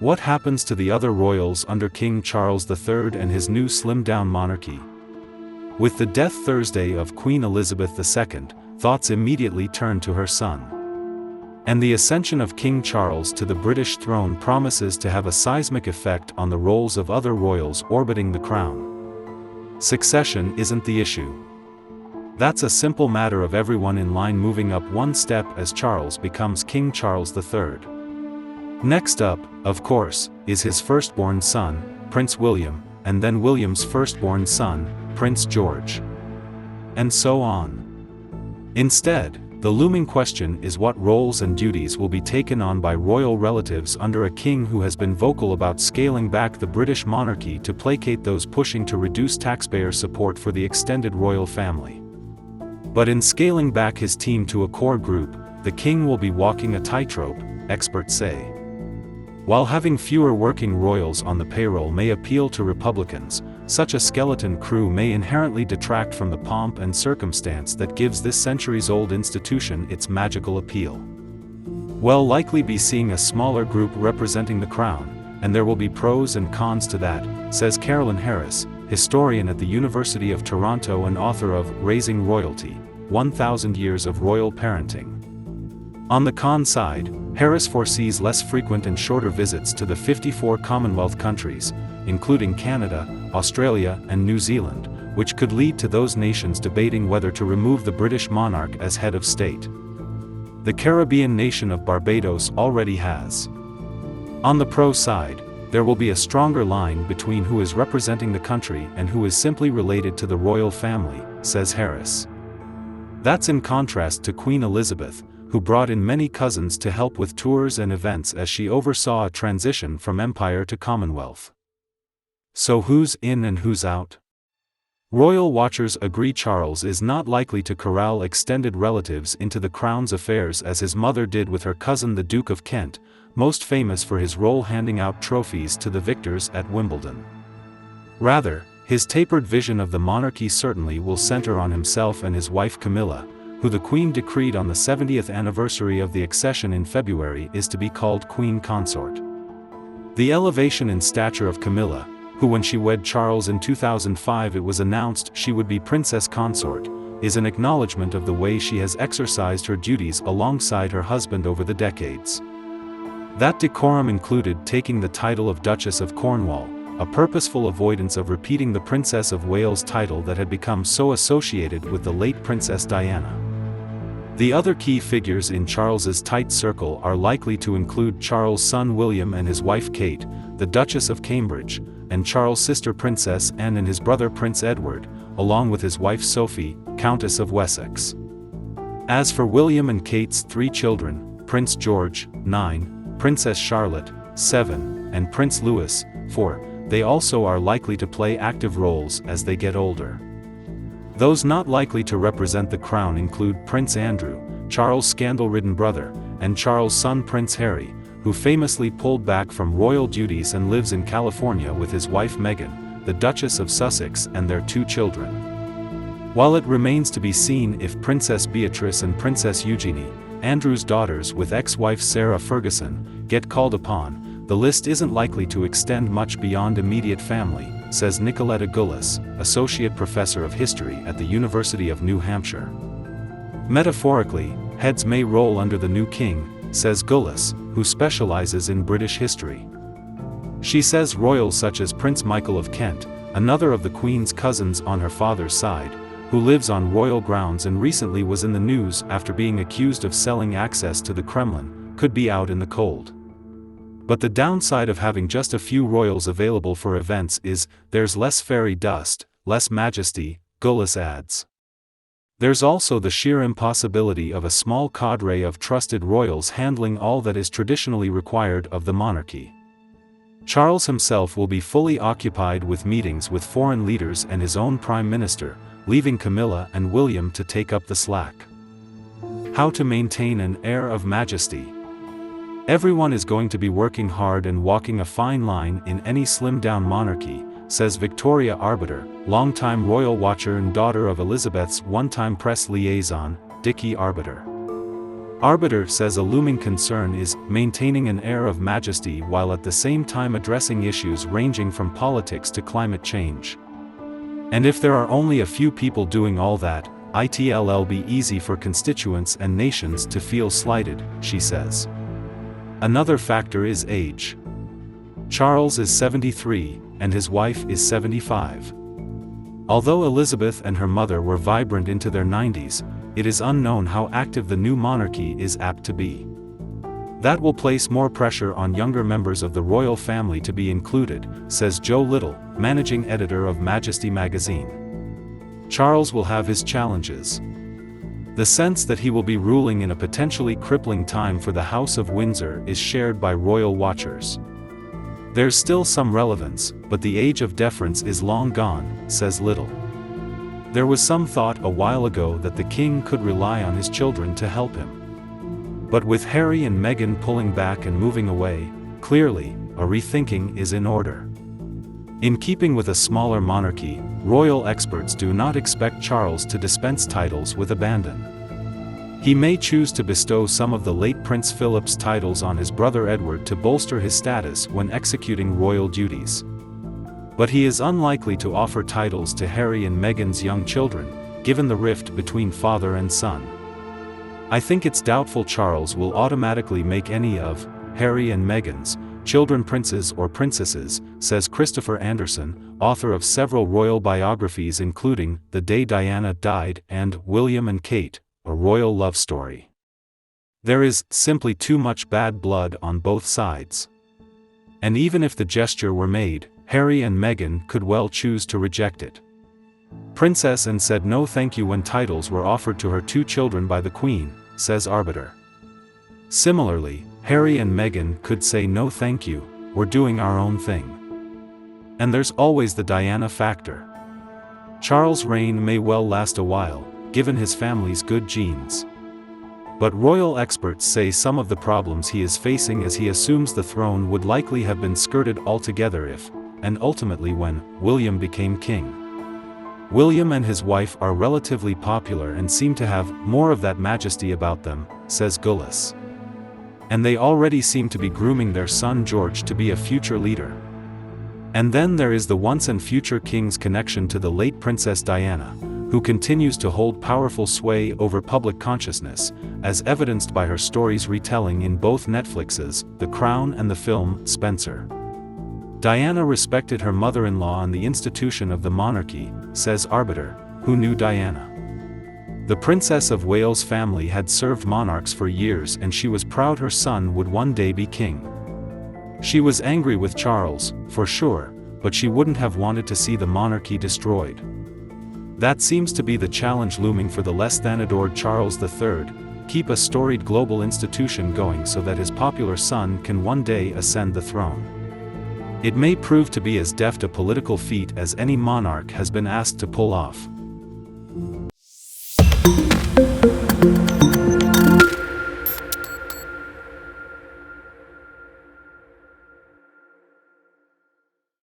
What happens to the other royals under King Charles III and his new slimmed-down monarchy? With the death Thursday of Queen Elizabeth II, thoughts immediately turn to her son. And the ascension of King Charles to the British throne promises to have a seismic effect on the roles of other royals orbiting the crown. Succession isn't the issue. That's a simple matter of everyone in line moving up one step as Charles becomes King Charles III. Next up, of course, is his firstborn son, Prince William, and then William's firstborn son, Prince George. And so on. Instead, the looming question is what roles and duties will be taken on by royal relatives under a king who has been vocal about scaling back the British monarchy to placate those pushing to reduce taxpayer support for the extended royal family. But in scaling back his team to a core group, the king will be walking a tightrope, experts say. While having fewer working royals on the payroll may appeal to Republicans, such a skeleton crew may inherently detract from the pomp and circumstance that gives this centuries-old institution its magical appeal. We'll likely be seeing a smaller group representing the crown, and there will be pros and cons to that, says Carolyn Harris, historian at the University of Toronto and author of Raising Royalty, 1,000 Years of Royal Parenting. On the con side, Harris foresees less frequent and shorter visits to the 54 Commonwealth countries, including Canada, Australia, and New Zealand, which could lead to those nations debating whether to remove the British monarch as head of state. The Caribbean nation of Barbados already has. On the pro side, there will be a stronger line between who is representing the country and who is simply related to the royal family, says Harris. That's in contrast to Queen Elizabeth, who brought in many cousins to help with tours and events as she oversaw a transition from empire to Commonwealth. So who's in and who's out? Royal watchers agree Charles is not likely to corral extended relatives into the crown's affairs as his mother did with her cousin the Duke of Kent, most famous for his role handing out trophies to the victors at Wimbledon. Rather, his tapered vision of the monarchy certainly will center on himself and his wife Camilla, who the Queen decreed on the 70th anniversary of the accession in February is to be called Queen Consort. The elevation in stature of Camilla, who when she wed Charles in 2005 it was announced she would be Princess Consort, is an acknowledgement of the way she has exercised her duties alongside her husband over the decades. That decorum included taking the title of Duchess of Cornwall, a purposeful avoidance of repeating the Princess of Wales title that had become so associated with the late Princess Diana. The other key figures in Charles's tight circle are likely to include Charles' son William and his wife Kate, the Duchess of Cambridge, and Charles' sister Princess Anne and his brother Prince Edward, along with his wife Sophie, Countess of Wessex. As for William and Kate's 3 children, Prince George, 9, Princess Charlotte, 7, and Prince Louis, 4, they also are likely to play active roles as they get older. Those not likely to represent the crown include Prince Andrew, Charles' scandal-ridden brother, and Charles' son Prince Harry, who famously pulled back from royal duties and lives in California with his wife Meghan, the Duchess of Sussex, and their 2 children. While it remains to be seen if Princess Beatrice and Princess Eugenie, Andrew's daughters with ex-wife Sarah Ferguson, get called upon, the list isn't likely to extend much beyond immediate family, says Nicoletta Gullis, Associate Professor of History at the University of New Hampshire. Metaphorically, heads may roll under the new king, says Gullis, who specializes in British history. She says royals such as Prince Michael of Kent, another of the Queen's cousins on her father's side, who lives on royal grounds and recently was in the news after being accused of selling access to the Kremlin, could be out in the cold. But the downside of having just a few royals available for events is, there's less fairy dust, less majesty, Gullis adds. There's also the sheer impossibility of a small cadre of trusted royals handling all that is traditionally required of the monarchy. Charles himself will be fully occupied with meetings with foreign leaders and his own prime minister, leaving Camilla and William to take up the slack. How to maintain an air of majesty? Everyone is going to be working hard and walking a fine line in any slimmed-down monarchy, says Victoria Arbiter, longtime royal watcher and daughter of Elizabeth's one-time press liaison, Dickie Arbiter. Arbiter says a looming concern is maintaining an air of majesty while at the same time addressing issues ranging from politics to climate change. And if there are only a few people doing all that, it'll be easy for constituents and nations to feel slighted, she says. Another factor is age. Charles is 73, and his wife is 75. Although Elizabeth and her mother were vibrant into their 90s, it is unknown how active the new monarchy is apt to be. That will place more pressure on younger members of the royal family to be included, says Joe Little, managing editor of Majesty magazine. Charles will have his challenges. The sense that he will be ruling in a potentially crippling time for the House of Windsor is shared by royal watchers. There's still some relevance, but the age of deference is long gone, says Little. There was some thought a while ago that the king could rely on his children to help him. But with Harry and Meghan pulling back and moving away, clearly, a rethinking is in order. In keeping with a smaller monarchy, royal experts do not expect Charles to dispense titles with abandon. He may choose to bestow some of the late Prince Philip's titles on his brother Edward to bolster his status when executing royal duties. But he is unlikely to offer titles to Harry and Meghan's young children, given the rift between father and son. I think it's doubtful Charles will automatically make any of Harry and Meghan's children princes or princesses, says Christopher Anderson, author of several royal biographies including The Day Diana Died and William and Kate, a royal love story. There is simply too much bad blood on both sides. And even if the gesture were made, Harry and Meghan could well choose to reject it. Princess Anne said no thank you when titles were offered to her two children by the Queen, says Arbiter. Similarly, Harry and Meghan could say no thank you, we're doing our own thing. And there's always the Diana factor. Charles' reign may well last a while, given his family's good genes. But royal experts say some of the problems he is facing as he assumes the throne would likely have been skirted altogether if, and ultimately when, William became king. William and his wife are relatively popular and seem to have more of that majesty about them, says Gullis. And they already seem to be grooming their son George to be a future leader. And then there is the once and future king's connection to the late Princess Diana, who continues to hold powerful sway over public consciousness, as evidenced by her stories retelling in both Netflix's The Crown and the film Spencer. Diana respected her mother-in-law and the institution of the monarchy, says Arbiter, who knew Diana. The Princess of Wales family had served monarchs for years and she was proud her son would one day be king. She was angry with Charles, for sure, but she wouldn't have wanted to see the monarchy destroyed. That seems to be the challenge looming for the less-than-adored Charles III, keep a storied global institution going so that his popular son can one day ascend the throne. It may prove to be as deft a political feat as any monarch has been asked to pull off.